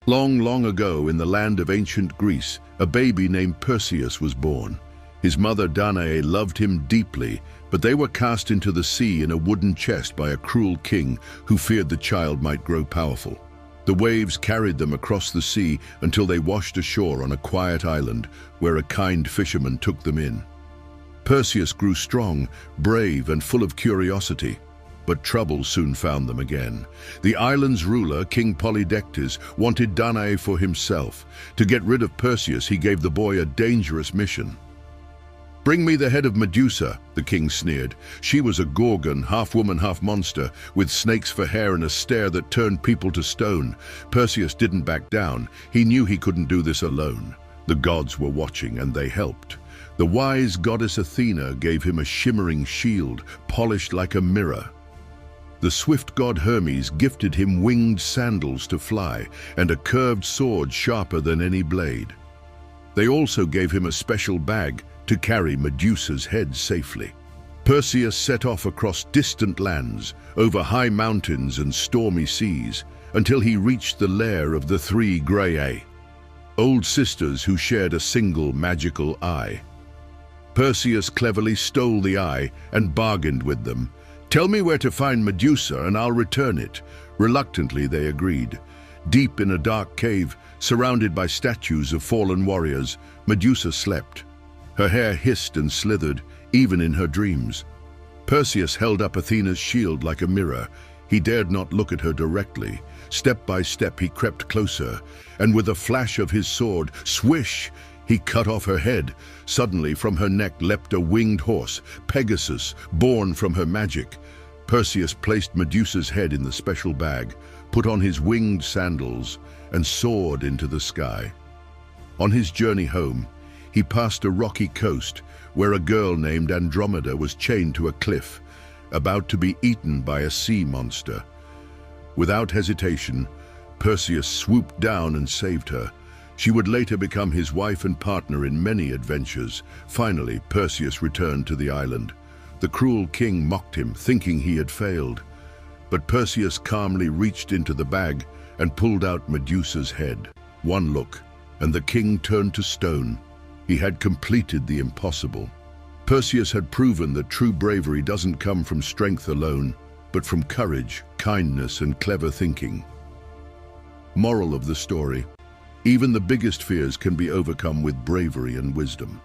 Long, long ago, in the land of ancient Greece, a baby named Perseus was born. His mother Danae loved him deeply, but they were cast into the sea in a wooden chest by a cruel king who feared the child might grow powerful. The waves carried them across the sea until they washed ashore on a quiet island where a kind fisherman took them in. Perseus grew strong, brave, and full of curiosity. But trouble soon found them again. The island's ruler, King Polydectes, wanted Danae for himself. To get rid of Perseus, he gave the boy a dangerous mission. "Bring me the head of Medusa," the king sneered. She was a Gorgon, half woman, half monster, with snakes for hair and a stare that turned people to stone. Perseus didn't back down. He knew he couldn't do this alone. The gods were watching, and they helped. The wise goddess Athena gave him a shimmering shield, polished like a mirror. The swift god Hermes gifted him winged sandals to fly and a curved sword sharper than any blade. They also gave him a special bag to carry Medusa's head safely. Perseus set off across distant lands, over high mountains and stormy seas, until he reached the lair of the three Graeae, old sisters who shared a single magical eye. Perseus cleverly stole the eye and bargained with them. "Tell me where to find Medusa and I'll return it." Reluctantly, they agreed. Deep in a dark cave, surrounded by statues of fallen warriors, Medusa slept. Her hair hissed and slithered, even in her dreams. Perseus held up Athena's shield like a mirror. He dared not look at her directly. Step by step, he crept closer, and with a flash of his sword, swish, he cut off her head. Suddenly, from her neck leapt a winged horse, Pegasus, born from her magic. Perseus placed Medusa's head in the special bag, put on his winged sandals, and soared into the sky. On his journey home, he passed a rocky coast where a girl named Andromeda was chained to a cliff, about to be eaten by a sea monster. Without hesitation, Perseus swooped down and saved her. She would later become his wife and partner in many adventures. Finally, Perseus returned to the island. The cruel king mocked him, thinking he had failed. But Perseus calmly reached into the bag and pulled out Medusa's head. One look, and the king turned to stone. He had completed the impossible. Perseus had proven that true bravery doesn't come from strength alone, but from courage, kindness, and clever thinking. Moral of the story: even the biggest fears can be overcome with bravery and wisdom.